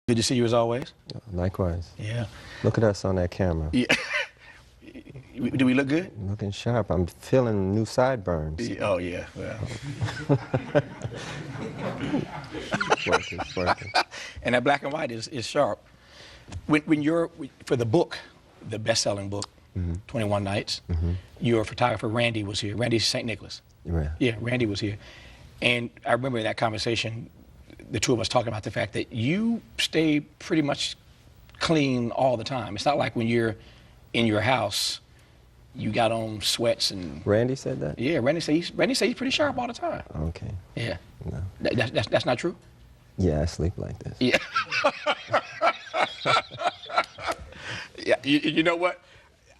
Good to see you as always. Likewise. Yeah. Look at us on that camera. Yeah. Do we look good? Looking sharp. I'm feeling new sideburns. Oh, yeah. Well. It's working. And that black and white is sharp. When you're, for the book, the best-selling book, 21 Nights, your photographer, Randy, was here. Randy St. Nicholas. Right. Yeah, Randy was here. And I remember in that conversation, the two of us talking about the fact that you stay pretty much clean all the time. It's not like when you're in your house, you got on sweats and... Randy said that? Yeah, Randy said he's pretty sharp all the time. Okay. Yeah. No. That's not true? Yeah, I sleep like this. Yeah. Yeah. You know what?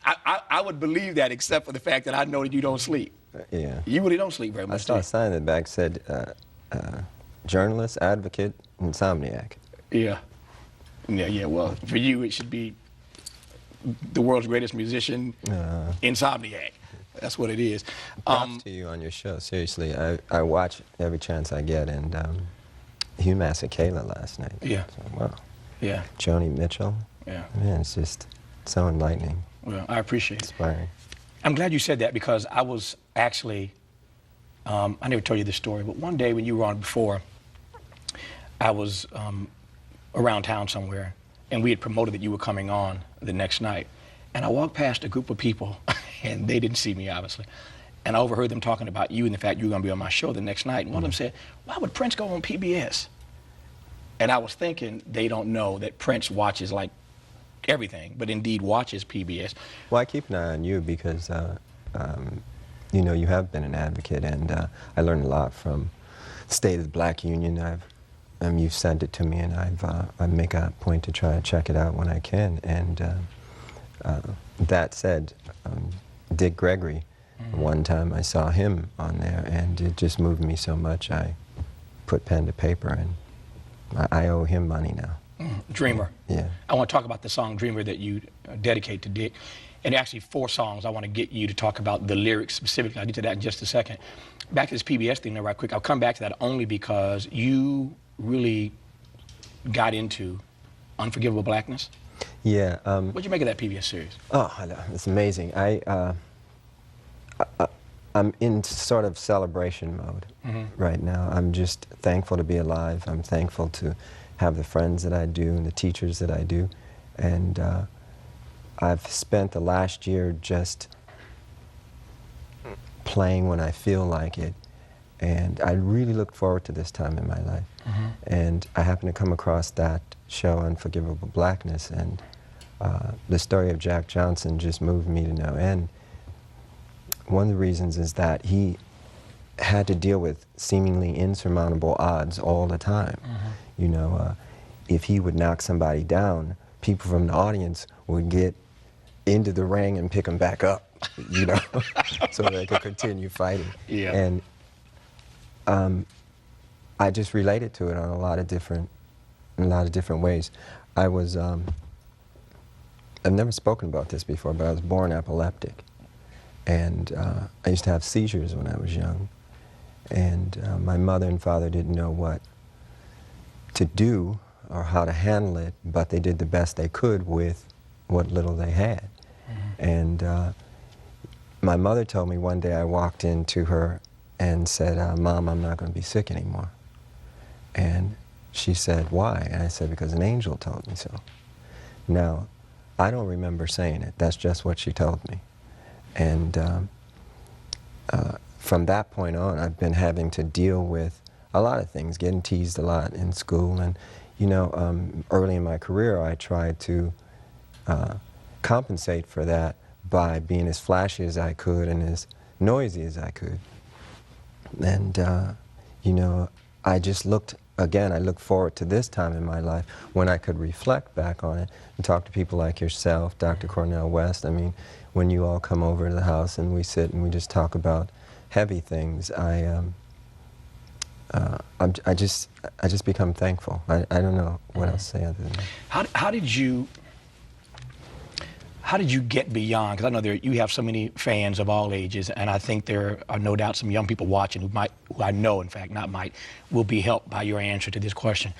I would believe that, except for the fact that I know that you don't sleep. Yeah. You really don't sleep very much. I saw a sign in the back said, journalist, advocate, insomniac. Yeah. Yeah, well, for you it should be the world's greatest musician, insomniac. That's what it is. Props to you on your show, seriously. I watch every chance I get, and Hugh Masekela last night. Yeah. So, wow. Yeah. Joni Mitchell. Yeah. Man, it's just so enlightening. Well, I appreciate it. Inspiring. I'm glad you said that, because I was actually, I never told you this story, but one day when you were on before, I was around town somewhere, and we had promoted that you were coming on the next night. And I walked past a group of people, and they didn't see me, obviously. And I overheard them talking about you and the fact you were going to be on my show the next night. And one of them said, why would Prince go on PBS? And I was thinking, they don't know that Prince watches like everything, but indeed watches PBS. Well, I keep an eye on you because, you know, you have been an advocate, and I learned a lot from State of the Black Union. You've sent it to me, and I make a point to try to check it out when I can. And that said, Dick Gregory, one time I saw him on there, and it just moved me so much. I put pen to paper, and I owe him money now. Dreamer. Yeah. I want to talk about the song Dreamer that you dedicate to Dick. And actually 4 songs I want to get you to talk about the lyrics specifically. I'll get to that in just a second. Back to this PBS thing right quick. I'll come back to that only because you really got into Unforgivable Blackness. Yeah. What'd you make of that PBS series? Oh, it's amazing. I'm in sort of celebration mode right now. I'm just thankful to be alive. I'm thankful to have the friends that I do and the teachers that I do. And I've spent the last year just playing when I feel like it. And I really look forward to this time in my life. And I happened to come across that show, Unforgivable Blackness, and the story of Jack Johnson just moved me to no end. One of the reasons is that he had to deal with seemingly insurmountable odds all the time. You know, if he would knock somebody down, people from the audience would get into the ring and pick him back up, you know, so they could continue fighting. Yeah. And I just related to it on a lot of different ways. I was, I've never spoken about this before, but I was born epileptic. And I used to have seizures when I was young. And my mother and father didn't know what to do or how to handle it, but they did the best they could with what little they had. And my mother told me one day, I walked into her and said, Mom, I'm not going to be sick anymore. And she said, why? And I said, because an angel told me so. Now, I don't remember saying it. That's just what she told me. And from that point on, I've been having to deal with a lot of things, getting teased a lot in school. And, you know, early in my career, I tried to compensate for that by being as flashy as I could and as noisy as I could. And, you know, I just looked, again, I look forward to this time in my life when I could reflect back on it and talk to people like yourself, Dr. Cornel West. I mean, when you all come over to the house and we sit and we just talk about heavy things, I just become thankful. I don't know what else to say other than that. How did you get beyond? Because I know you have so many fans of all ages, and I think there are no doubt some young people watching who I know, in fact, not might, will be helped by your answer to this question.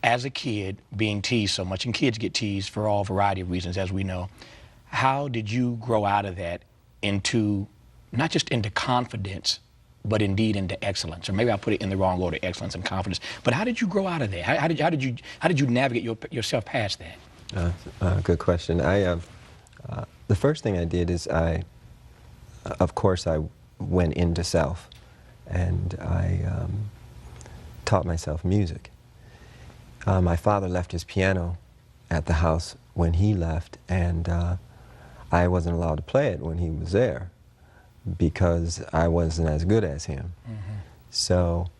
as a kid being teased so much, and kids get teased for all variety of reasons, as we know, how did you grow out of that into, not just into confidence, but indeed into excellence? Or maybe I put it in the wrong order, excellence and confidence. But how did you grow out of that? How did you navigate yourself past that? Good question. The first thing I did is of course, I went into self, and I taught myself music. My father left his piano at the house when he left, and I wasn't allowed to play it when he was there because I wasn't as good as him. Mm-hmm. So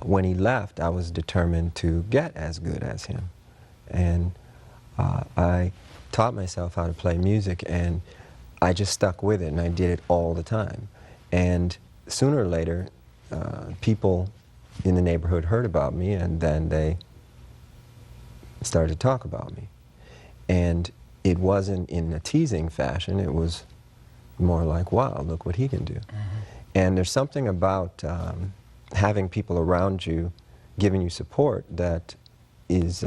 when he left, I was determined to get as good as him. And I taught myself how to play music, and I just stuck with it, and I did it all the time. And sooner or later, people in the neighborhood heard about me, and then they started to talk about me. And it wasn't in a teasing fashion, it was more like, wow, look what he can do. Mm-hmm. And there's something about having people around you giving you support that is,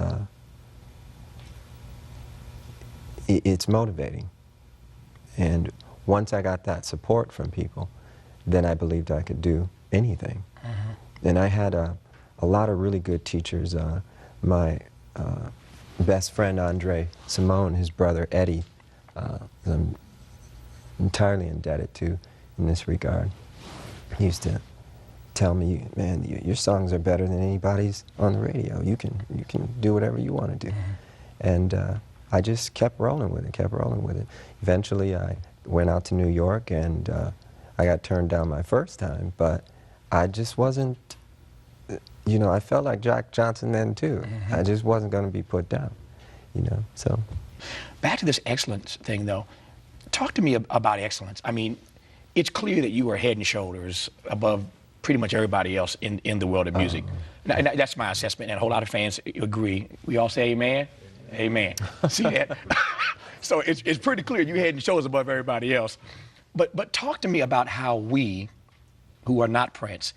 it's motivating. And once I got that support from people, then I believed I could do anything. Mm-hmm. And I had a lot of really good teachers. My best friend, Andre Simone, his brother, Eddie, I'm entirely indebted to in this regard. He used to tell me, man, your songs are better than anybody's on the radio. You can do whatever you want to do. Mm-hmm. And I just kept rolling with it, Eventually, I went out to New York, and I got turned down my first time, but I just wasn't, I felt like Jack Johnson then, too. Mm-hmm. I just wasn't going to be put down, so. Back to this excellence thing, though. Talk to me about excellence. I mean, it's clear that you are head and shoulders above pretty much everybody else in the world of music. And that's my assessment, and a whole lot of fans agree. We all say amen? Amen. See that? So it's pretty clear you head and shoulders above everybody else. But talk to me about how we, who are not Prince,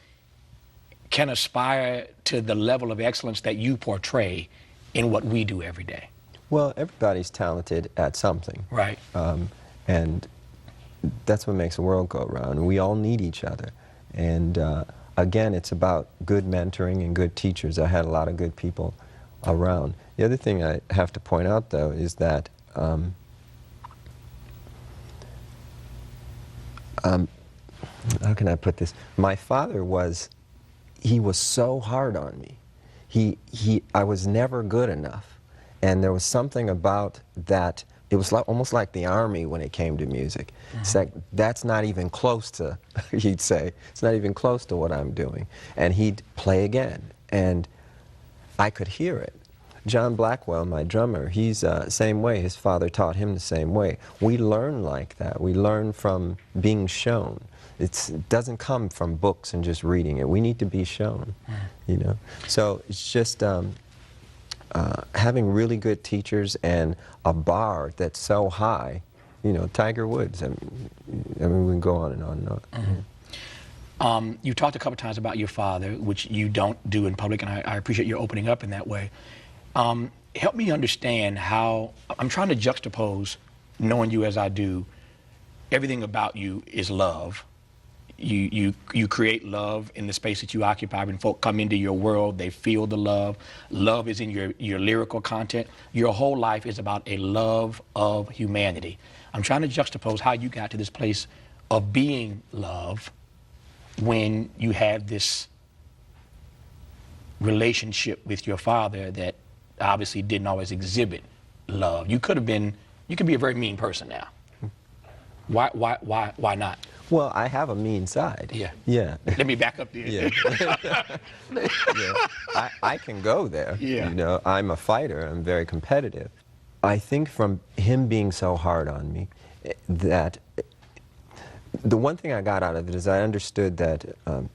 can aspire to the level of excellence that you portray in what we do every day. Well, everybody's talented at something. Right. And that's what makes the world go around. We all need each other. And again, it's about good mentoring and good teachers. I had a lot of good people around. The other thing I have to point out, though, is that how can I put this? My father he was so hard on me. I was never good enough. And there was something about that. It was almost like the Army when it came to music. Mm-hmm. It's like, that's not even close to, he'd say, it's not even close to what I'm doing. And he'd play again. And I could hear it. John Blackwell, my drummer, he's the same way. His father taught him the same way. We learn like that. We learn from being shown. It doesn't come from books and just reading it. We need to be shown, So it's just having really good teachers and a bar that's so high, Tiger Woods. I mean, we can go on and on and on. Mm-hmm. You talked a couple times about your father, which you don't do in public, and I appreciate your opening up in that way. Help me understand how, I'm trying to juxtapose, knowing you as I do, everything about you is love. You create love in the space that you occupy. When folk come into your world, they feel the love. Love is in your lyrical content. Your whole life is about a love of humanity. I'm trying to juxtapose how you got to this place of being love when you have this relationship with your father that obviously didn't always exhibit love. You could be a very mean person now. Why not? Well, I have a mean side. Yeah. Let me back up there. Yeah. I can go there. Yeah. I'm a fighter. I'm very competitive. I think from him being so hard on me, that the one thing I got out of it is I understood that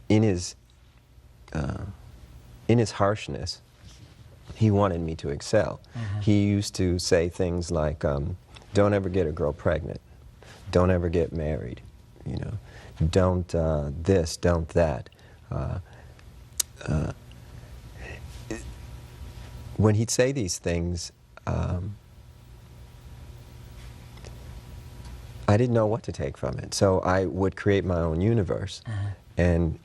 in his harshness, he wanted me to excel. Mm-hmm. He used to say things like, don't ever get a girl pregnant. Don't ever get married. Don't this, don't that. when he'd say these things, I didn't know what to take from it. So I would create my own universe. And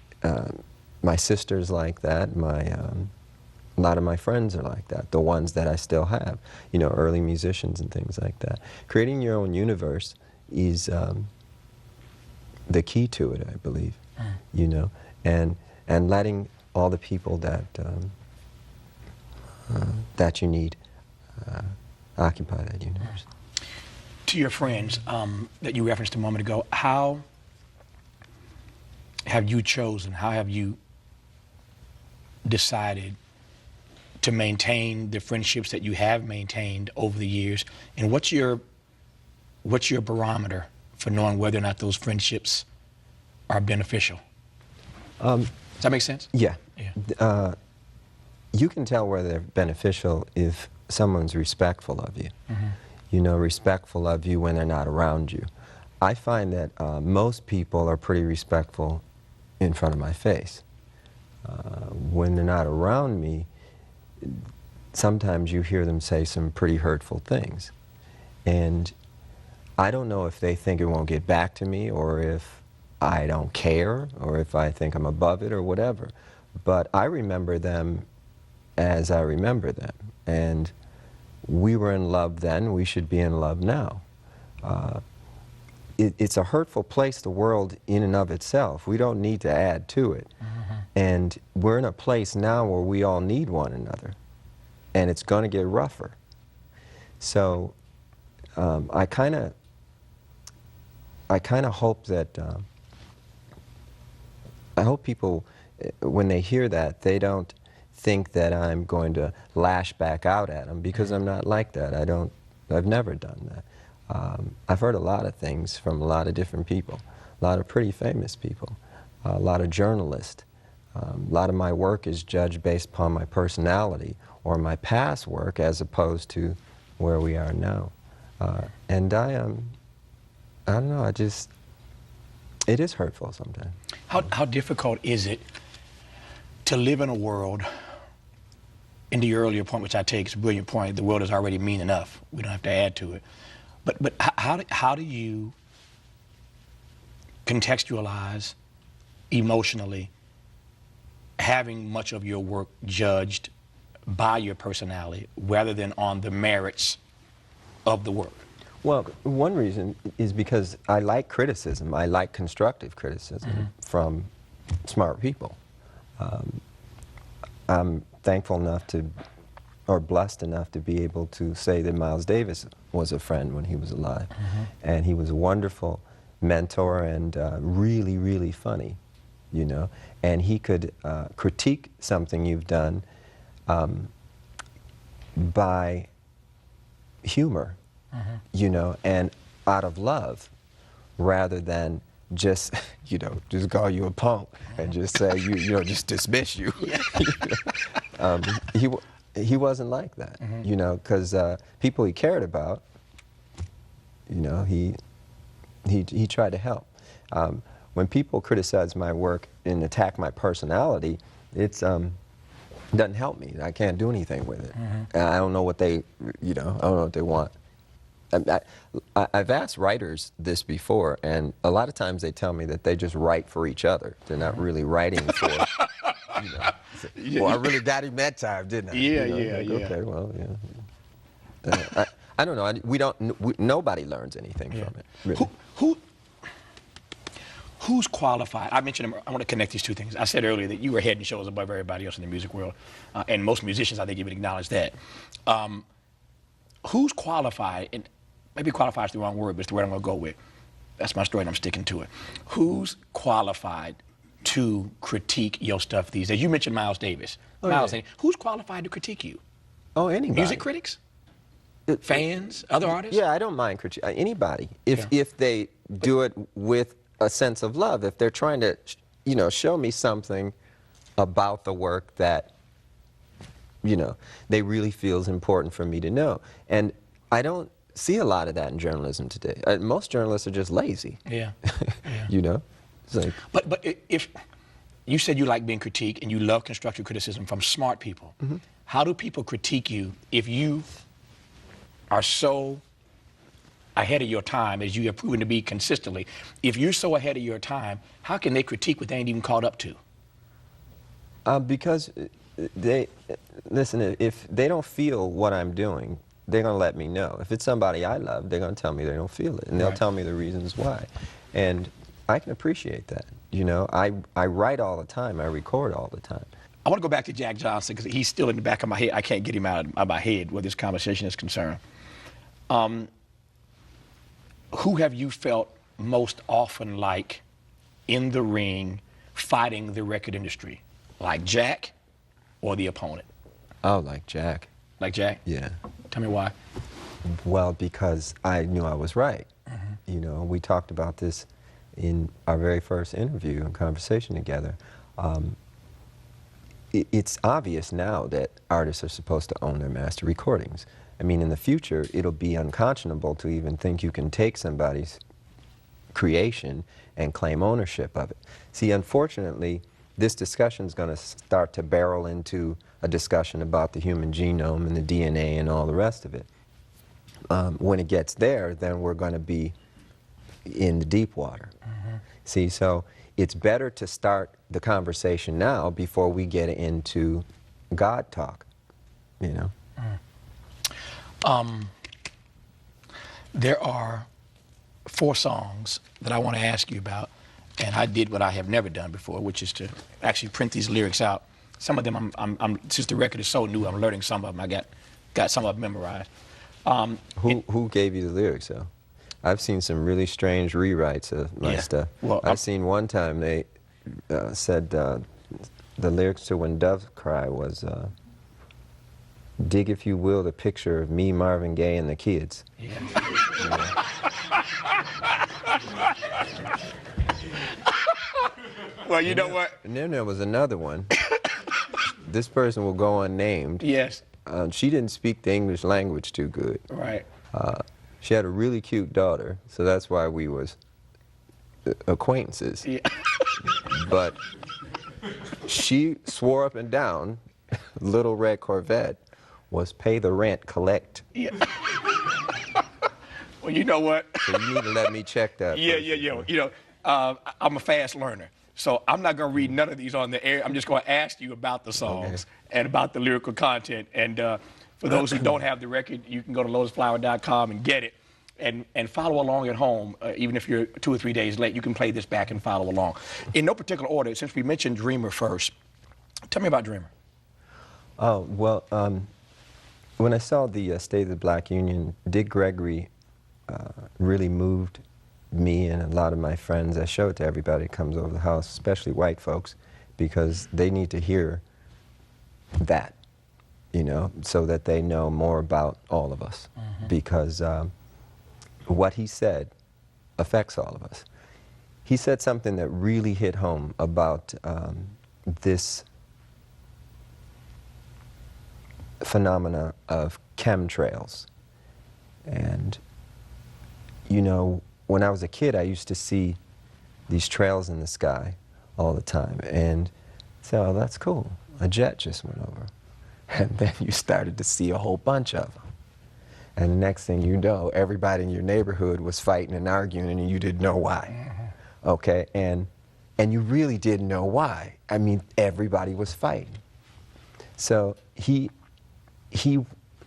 my sister's like that. A lot of my friends are like that, the ones that I still have, you know, early musicians and things like that. Creating your own universe is the key to it, I believe, you know, and letting all the people that that you need occupy that universe. To your friends that you referenced a moment ago, how have you chosen, how have you decided to maintain the friendships that you have maintained over the years? And what's your barometer for knowing whether or not those friendships are beneficial? Does that make sense? Yeah. Yeah. You can tell whether they're beneficial if someone's respectful of you. You know, respectful of you when they're not around you. I find that most people are pretty respectful in front of my face. When they're not around me, sometimes you hear them say some pretty hurtful things. And I don't know if they think it won't get back to me, or if I don't care, or if I think I'm above it, or whatever. But I remember them as I remember them. And we were in love then, we should be in love now. It's a hurtful place, the world in and of itself. We don't need to add to it. And we're in a place now where we all need one another. And it's going to get rougher. So I kind of hope that, I hope people, when they hear that, they don't think that I'm going to lash back out at them, because I'm not like that. I've never done that. I've heard a lot of things from a lot of different people, a lot of pretty famous people, a lot of journalists. A lot of my work is judged based upon my personality or my past work as opposed to where we are now. And I don't know, it is hurtful sometimes. How difficult is it to live in a world, into your earlier point, which I take is a brilliant point, the world is already mean enough, we don't have to add to it. But how do you contextualize emotionally having much of your work judged by your personality rather than on the merits of the work? Well, one reason is because I like criticism. I like constructive criticism from smart people. I'm thankful enough to, or blessed enough to be able to say that Miles Davis was a friend when he was alive. And he was a wonderful mentor and really, really funny, you know. And he could critique something you've done by humor, you know, and out of love, rather than just, you know, just call you a punk and just say, you know, just dismiss you. He wasn't like that, you know, because people he cared about, you know, he tried to help. When people criticize my work and attack my personality, it's doesn't help me. I can't do anything with it. And I don't know what they, you know, I don't know what they want. I've asked writers this before, and a lot of times they tell me that they just write for each other. They're not really writing for, you know. Well, I really got him that time, didn't I? Yeah, you know, yeah, like, yeah. Okay, well, yeah. I don't know. Nobody learns anything from it. Really. Who's qualified? I mentioned, I want to connect these two things. I said earlier that you were head and shoulders above everybody else in the music world, and most musicians, I think, even acknowledge that. Who's qualified, and maybe qualified is the wrong word, but it's the word I'm going to go with. That's my story, and I'm sticking to it. Who's qualified to critique your stuff these days? You mentioned Miles Davis. Miles, who's qualified to critique you? Oh, anybody. Music critics? Fans? Other artists? Yeah, I don't mind critiquing anybody. If they do it with a sense of love, if they're trying to, you know, show me something about the work that, you know, they really feel is important for me to know. And I don't see a lot of that in journalism today. Most journalists are just lazy. Yeah. You know? It's like, but if you said you like being critiqued and you love constructive criticism from smart people, how do people critique you if you are so ahead of your time, as you have proven to be consistently? If you're so ahead of your time, how can they critique what they ain't even caught up to? Because they, listen, if they don't feel what I'm doing, they're going to let me know. If it's somebody I love, they're going to tell me they don't feel it, and they'll tell me the reasons why. And I can appreciate that. You know, I write all the time, I record all the time. I want to go back to Jack Johnson because he's still in the back of my head. I can't get him out of my head where this conversation is concerned. Who have you felt most often like in the ring fighting the record industry? Like Jack or the opponent? Oh, like Jack. Like Jack? Yeah. Tell me why. Well, because I knew I was right. You know, we talked about this in our very first interview and conversation together. It's obvious now that artists are supposed to own their master recordings. I mean, in the future, it'll be unconscionable to even think you can take somebody's creation and claim ownership of it. See, unfortunately, this discussion is going to start to barrel into a discussion about the human genome and the DNA and all the rest of it. When it gets there, then we're going to be in the deep water. See, so it's better to start the conversation now before we get into God talk, you know? There are 4 songs that I want to ask you about, and I did what I have never done before, which is to actually print these lyrics out. Some of them, since the record is so new, I'm learning some of them. I got some of them memorized. Who gave you the lyrics, though? I've seen some really strange rewrites of my stuff. Well, I've seen one time they said the lyrics to When Doves Cry was, dig, if you will, the picture of me, Marvin Gaye, and the kids. Yeah. Well, you know what? And then there was another one. This person will go unnamed. Yes. She didn't speak the English language too good. Right. She had a really cute daughter, so that's why we was acquaintances. Yeah. But she swore up and down, Little Red Corvette was pay the rent, collect. Yeah. Well, you know what? So you need to let me check that. Yeah. person. You know, I'm a fast learner, so I'm not going to read none of these on the air. I'm just going to ask you about the songs and about the lyrical content. And for those who don't have the record, you can go to lotusflower.com and get it. And follow along at home. Even if you're 2 or 3 days late, you can play this back and follow along. In no particular order, since we mentioned Dreamer first, tell me about Dreamer. Oh, well, when I saw the State of the Black Union, Dick Gregory really moved me and a lot of my friends. I show it to everybody that comes over the house, especially white folks, because they need to hear that, you know, so that they know more about all of us. Because what he said affects all of us. He said something that really hit home about this phenomena of chemtrails. And, you know, when I was a kid, I used to see these trails in the sky all the time. And so, oh, that's cool. A jet just went over. And then you started to see a whole bunch of them. And the next thing you know, everybody in your neighborhood was fighting and arguing, and you didn't know why. Okay? And you really didn't know why. I mean, everybody was fighting. So he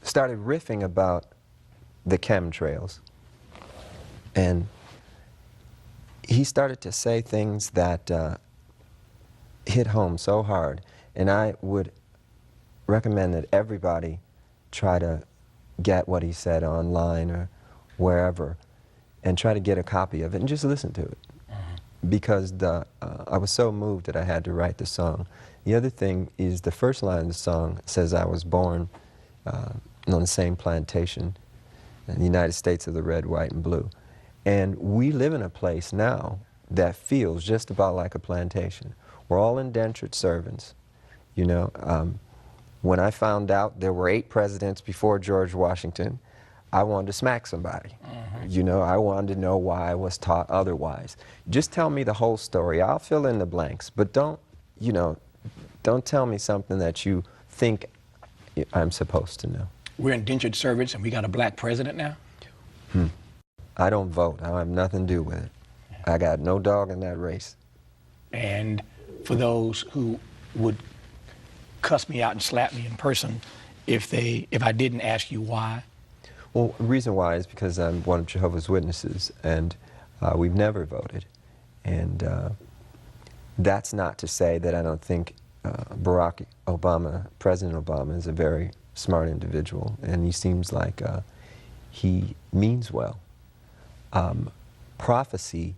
started riffing about the chemtrails. And he started to say things that hit home so hard. And I would recommend that everybody try to get what he said online or wherever and try to get a copy of it and just listen to it. Because I was so moved that I had to write the song. The other thing is the first line of the song says I was born on the same plantation in the United States of the red, white, and blue. And we live in a place now that feels just about like a plantation. We're all indentured servants, you know. When I found out there were 8 presidents before George Washington, I wanted to smack somebody. You know, I wanted to know why I was taught otherwise. Just tell me the whole story. I'll fill in the blanks, but don't, you know, don't tell me something that you think I'm supposed to know. We're indentured servants and we got a black president now? I don't vote. I have nothing to do with it. I got no dog in that race. And for those who would cuss me out and slap me in person if I didn't ask you why? Well, the reason why is because I'm one of Jehovah's Witnesses, and we've never voted. And that's not to say that I don't think Barack Obama, President Obama, is a very smart individual, and he seems like he means well. Prophecy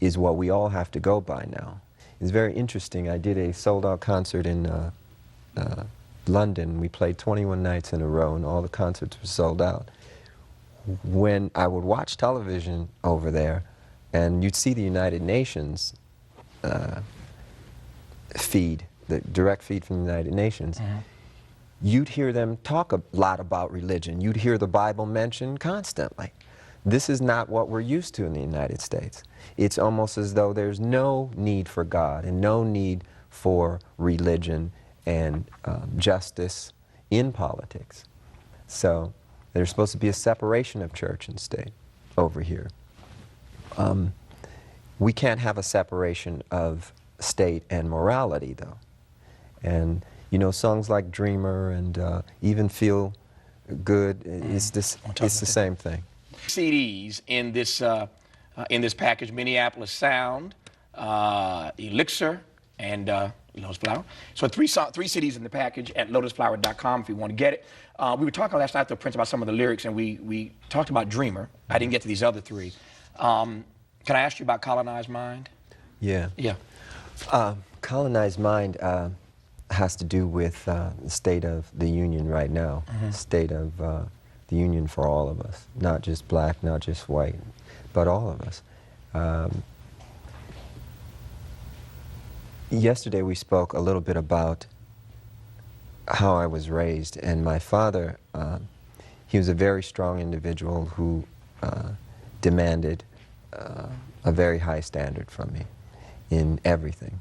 is what we all have to go by now. It's very interesting. I did a sold-out concert in London. We played 21 nights in a row, and all the concerts were sold out. When I would watch television over there, and you'd see the United Nations feed, the direct feed from the United Nations, you'd hear them talk a lot about religion. You'd hear the Bible mentioned constantly. This is not what we're used to in the United States. It's almost as though there's no need for God and no need for religion and justice in politics. So there's supposed to be a separation of church and state over here. We can't have a separation of state and morality, though. And you know, songs like Dreamer and even Feel Good, it's the same thing. CDs in this package: Minneapolis Sound, Elixir, and Lotus Flower. So three CDs in the package at lotusflower.com if you want to get it. We were talking last night, though, Prince, about some of the lyrics, and we talked about Dreamer. I didn't get to these other three. Can I ask you about Colonized Mind? Yeah. Yeah. Colonized Mind has to do with the state of the union right now, state of the union for all of us, not just black, not just white, but all of us. Yesterday we spoke a little bit about how I was raised, and my father, he was a very strong individual who demanded a very high standard from me in everything.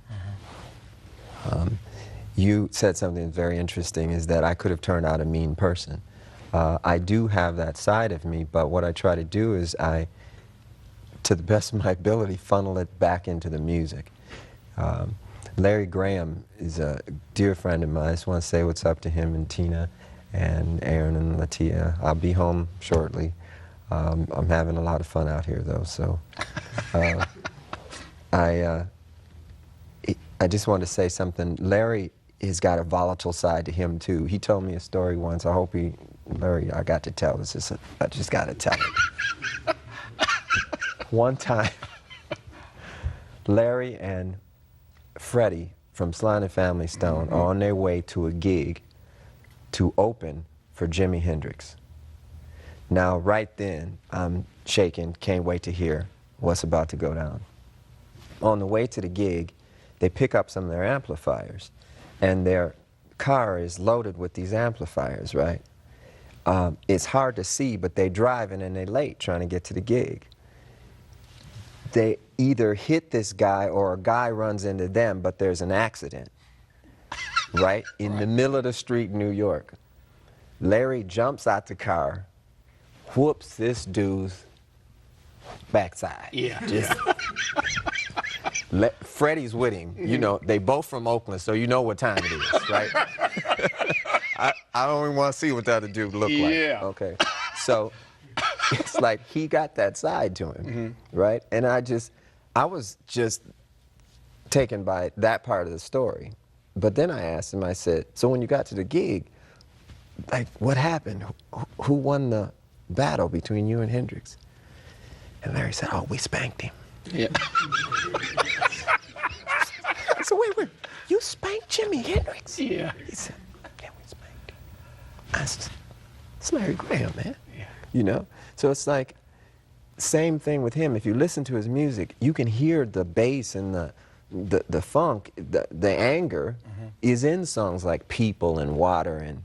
You said something that's very interesting, is that I could have turned out a mean person. I do have that side of me, but what I try to do is to the best of my ability, funnel it back into the music. Larry Graham is a dear friend of mine. I just want to say what's up to him and Tina and Aaron and Latia. I'll be home shortly. I'm having a lot of fun out here, though, so I just want to say something. Larry has got a volatile side to him, too. He told me a story once. I hope Larry, I got to tell this. I just got to tell it. One time, Larry and Freddie from Sly and the Family Stone are on their way to a gig to open for Jimi Hendrix. Now, right then, I'm shaking, can't wait to hear what's about to go down. On the way to the gig, they pick up some of their amplifiers, and their car is loaded with these amplifiers, right? It's hard to see, but they're driving and they're late trying to get to the gig. They either hit this guy or a guy runs into them, but there's an accident, right? In the middle of the street in New York. Larry jumps out the car, whoops this dude's backside. Yeah. Just Freddie's with him. You know, they both from Oakland, so you know what time it is, right? I don't even want to see what the other dude looked like. Yeah. Okay. So it's like he got that side to him, right? And I was just taken by that part of the story. But then I asked him, I said, so when you got to the gig, like, what happened? Who won the battle between you and Hendrix? And Larry said, oh, we spanked him. Yeah. I said, wait, you spanked Jimi Hendrix? Yeah. He said, yeah, we spanked him. I said, it's Larry Graham, man. Yeah. You know? So it's like, same thing with him. If you listen to his music, you can hear the bass and the funk, the anger is in songs like People and Water and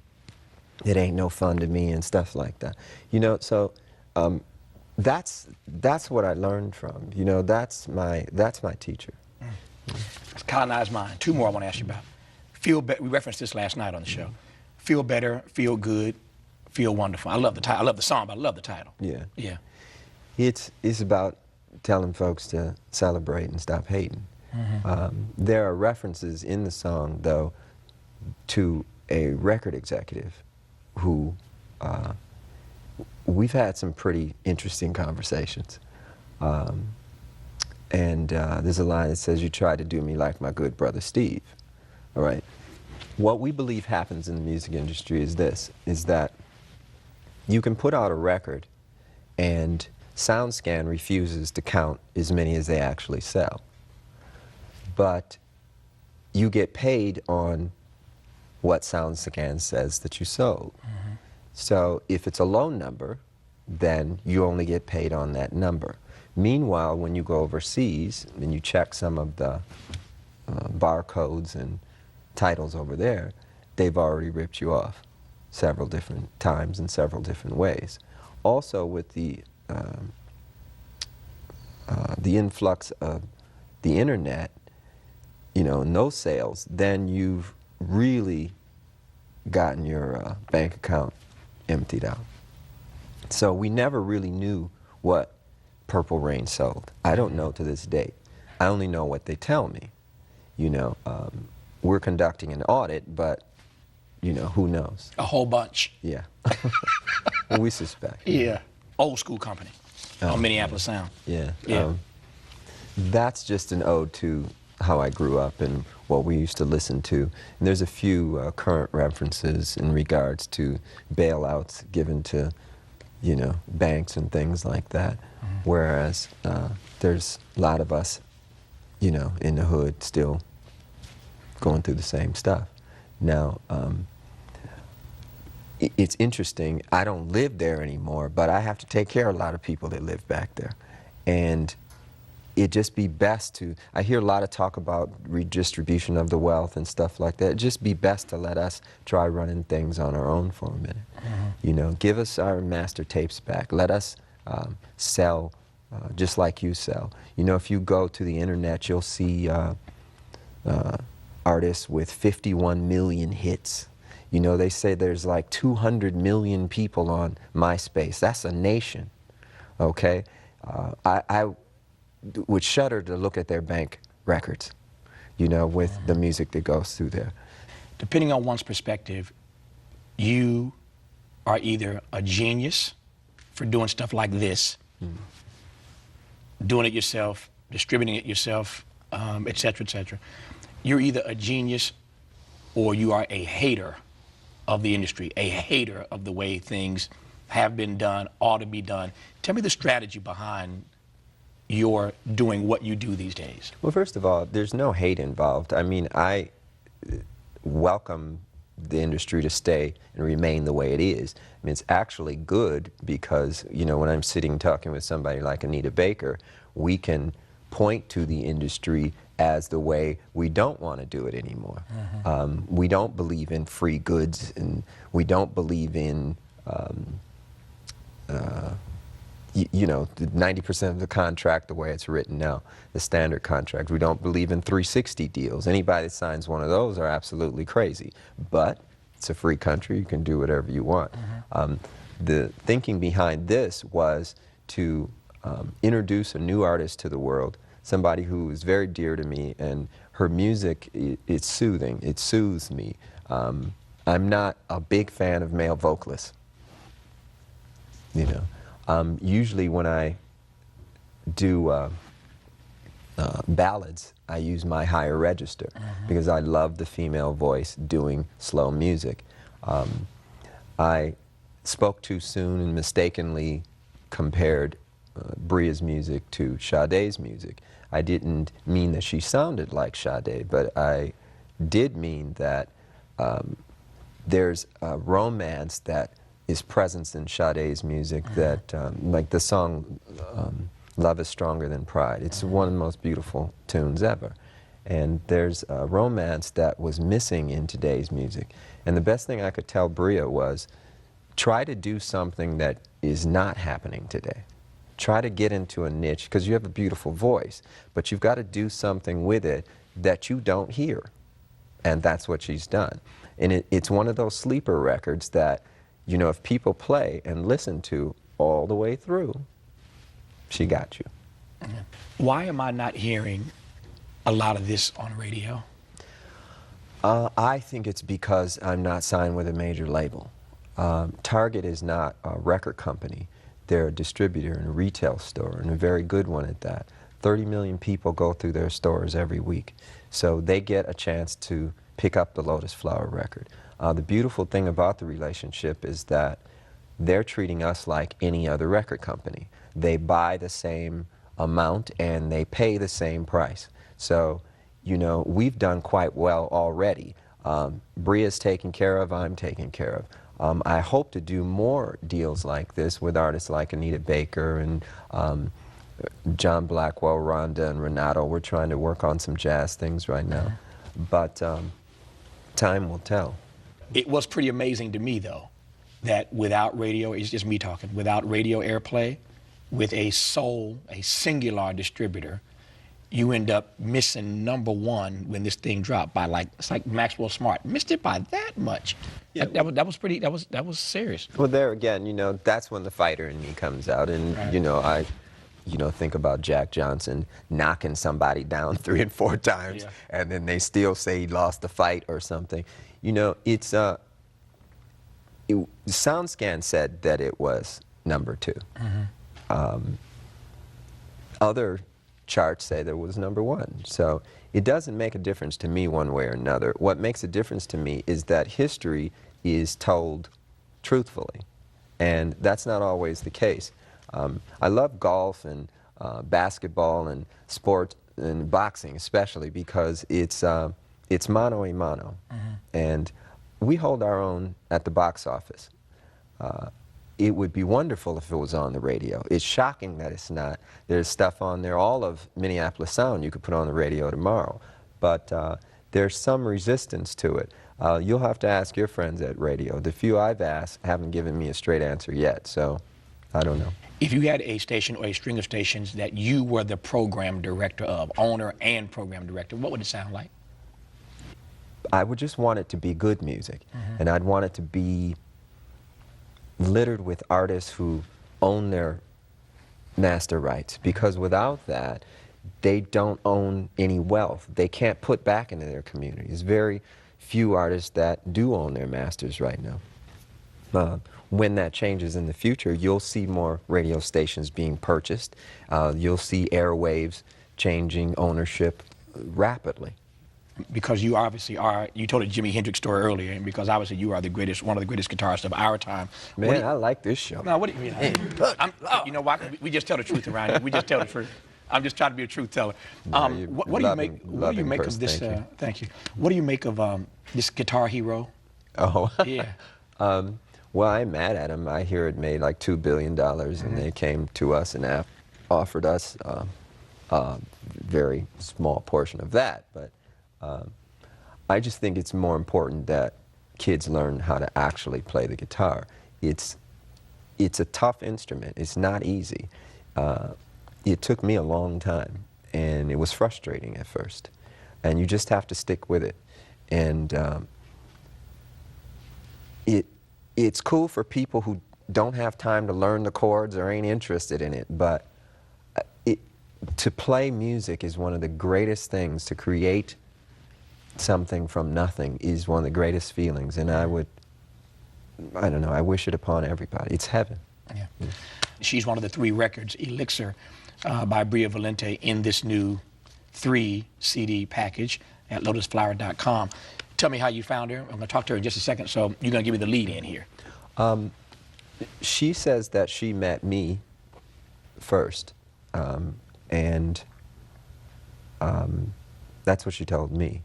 It Ain't No Fun to Me and stuff like that. You know, so that's what I learned from. You know, that's my teacher. It's Colonized Mind. Two more I want to ask you about. We referenced this last night on the show. Feel better, feel good, feel wonderful. I love the title. I love the song, but I love the title. Yeah. Yeah. It's about telling folks to celebrate and stop hating. There are references in the song, though, to a record executive who we've had some pretty interesting conversations. And there's a line that says, "You tried to do me like my good brother Steve." All right. What we believe happens in the music industry is this, is that you can put out a record and SoundScan refuses to count as many as they actually sell. But you get paid on what SoundScan says that you sold. So if it's a low number, then you only get paid on that number. Meanwhile, when you go overseas and you check some of the barcodes and titles over there, they've already ripped you off several different times in several different ways. Also, with the influx of the internet, you know, no sales, then you've really gotten your bank account emptied out. So we never really knew what Purple Rain sold. I don't know to this date. I only know what they tell me. You know, we're conducting an audit, but, you know, who knows? A whole bunch. Yeah. Well, we suspect. Yeah. Old school company on Minneapolis Sound. Yeah. Yeah. That's just an ode to how I grew up and what we used to listen to. And there's a few current references in regards to bailouts given to, you know, banks and things like that. Whereas there's a lot of us, you know, in the hood still going through the same stuff. Now, it's interesting. I don't live there anymore, but I have to take care of a lot of people that live back there. And it'd just be best to, I hear a lot of talk about redistribution of the wealth and stuff like that. It'd just be best to let us try running things on our own for a minute. You know, give us our master tapes back. Let us sell just like you sell. You know, if you go to the internet, you'll see artists with 51 million hits. You know, they say there's like 200 million people on MySpace. That's a nation, okay? I would shudder to look at their bank records, you know, with the music that goes through there. Depending on one's perspective, you are either a genius for doing stuff like this, doing it yourself, distributing it yourself, et cetera, et cetera. You're either a genius or you are a hater of the industry, a hater of the way things have been done, ought to be done. Tell me the strategy behind your doing what you do these days. Well, first of all, there's no hate involved. I mean, I welcome the industry to stay and remain the way it is. I mean, it's actually good because, you know, when I'm sitting talking with somebody like Anita Baker, we can point to the industry as the way we don't want to do it anymore. We don't believe in free goods, and we don't believe in you know, the 90% of the contract the way it's written now, the standard contract. We don't believe in 360 deals. Anybody that signs one of those are absolutely crazy. But it's a free country. You can do whatever you want. The thinking behind this was to introduce a new artist to the world, somebody who is very dear to me, and her music, it's soothing. It soothes me. I'm not a big fan of male vocalists, you know. Usually when I do ballads, I use my higher register because I love the female voice doing slow music. I spoke too soon and mistakenly compared Bria's music to Sade's music. I didn't mean that she sounded like Sade, but I did mean that there's a romance that is presence in Sade's music that, like the song Love is Stronger Than Pride. It's one of the most beautiful tunes ever. And there's a romance that was missing in today's music. And the best thing I could tell Bria was, try to do something that is not happening today. Try to get into a niche, because you have a beautiful voice, but you've got to do something with it that you don't hear. And that's what she's done. And it's one of those sleeper records that, you know, if people play and listen to all the way through, she got you. Why am I not hearing a lot of this on radio? I think it's because I'm not signed with a major label. Target is not a record company. They're a distributor and a retail store, and a very good one at that. 30 million people go through their stores every week. So they get a chance to pick up the Lotus Flower record. The beautiful thing about the relationship is that they're treating us like any other record company. They buy the same amount and they pay the same price. So, you know, we've done quite well already. Bria's taken care of, I'm taken care of. I hope to do more deals like this with artists like Anita Baker and John Blackwell, Rhonda, and Renato. We're trying to work on some jazz things right now. But time will tell. It was pretty amazing to me, though, that without radio, it's just me talking, without radio airplay, with a singular distributor, you end up missing #1 when this thing dropped by it's like Maxwell Smart. Missed it by that much. Yeah. That was serious. Well, there again, you know, that's when the fighter in me comes out. And, right. You know, I think about Jack Johnson knocking somebody down 3 and 4 times, and then they still say he lost the fight or something. You know, it's SoundScan said that it was #2. Other charts say there was #1. So it doesn't make a difference to me one way or another. What makes a difference to me is that history is told truthfully, and that's not always the case. I love golf and basketball and sport and boxing especially because it's mano a mano, and we hold our own at the box office. It would be wonderful if it was on the radio. It's shocking that it's not. There's stuff on there, all of Minneapolis Sound you could put on the radio tomorrow, but there's some resistance to it. You'll have to ask your friends at radio. The few I've asked haven't given me a straight answer yet, so I don't know. If you had a station or a string of stations that you were the program director of, owner and program director, what would it sound like? I would just want it to be good music, and I'd want it to be littered with artists who own their master rights, because without that, they don't own any wealth. They can't put back into their communities. Very few artists that do own their masters right now. When that changes in the future, you'll see more radio stations being purchased. You'll see airwaves changing ownership rapidly. Because you obviously are, you told a Jimi Hendrix story earlier, and because obviously you are one of the greatest guitarists of our time. Man, I like this show. No, what do you mean? You know what? We just tell the truth around here. We just tell the truth. I'm just trying to be a truth teller. What do you make of this? Thank you. What do you make of this Guitar Hero? Oh. Yeah. Well, I'm mad at them. I hear it made like $2 billion, and they came to us and offered us a very small portion of that. But I just think it's more important that kids learn how to actually play the guitar. It's a tough instrument. It's not easy. It took me a long time, and it was frustrating at first. And you just have to stick with it. And it's cool for people who don't have time to learn the chords or ain't interested in it, but to play music is one of the greatest things. To create something from nothing is one of the greatest feelings, and I don't know, I wish it upon everybody. It's heaven. Yeah. She's one of the 3 records, Elixir by Bria Valente, in this new 3 CD package at lotusflower.com. Tell me how you found her. I'm going to talk to her in just a second, so you're going to give me the lead in here. She says that she met me first, and that's what she told me.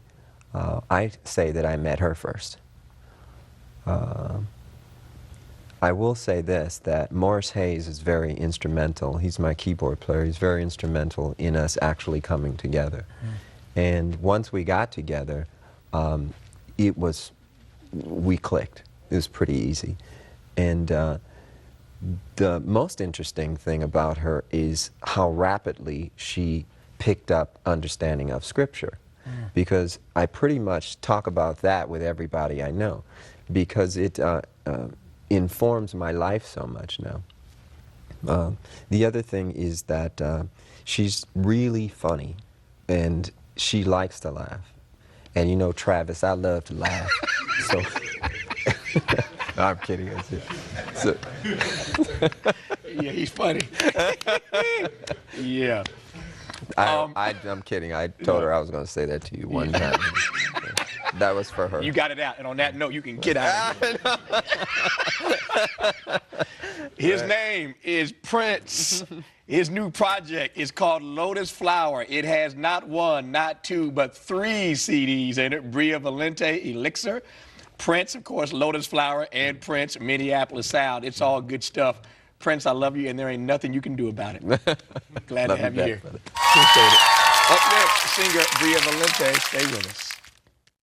I say that I met her first. I will say this, that Morris Hayes is very instrumental. He's my keyboard player. He's very instrumental in us actually coming together. And once we got together, we clicked. It was pretty easy. And the most interesting thing about her is how rapidly she picked up understanding of Scripture. because I pretty much talk about that with everybody I know, because it informs my life so much now. The other thing is that she's really funny, and she likes to laugh. And you know, Travis, I love to laugh. So, no, I'm kidding. That's it. So, Yeah, he's funny. Yeah. I'm kidding. I told her I was going to say that to you one time. That was for her. You got it out. And on that note, you can get out of here. His name is Prince. His new project is called Lotus Flower. It has not one, not two, but 3 CDs in it. Bria Valente, Elixir. Prince, of course, Lotus Flower, and Prince, Minneapolis Sound. It's all good stuff. Prince, I love you, and there ain't nothing you can do about it. Glad to have you here. Appreciate it. Up next, singer Bria Valente. Stay with us.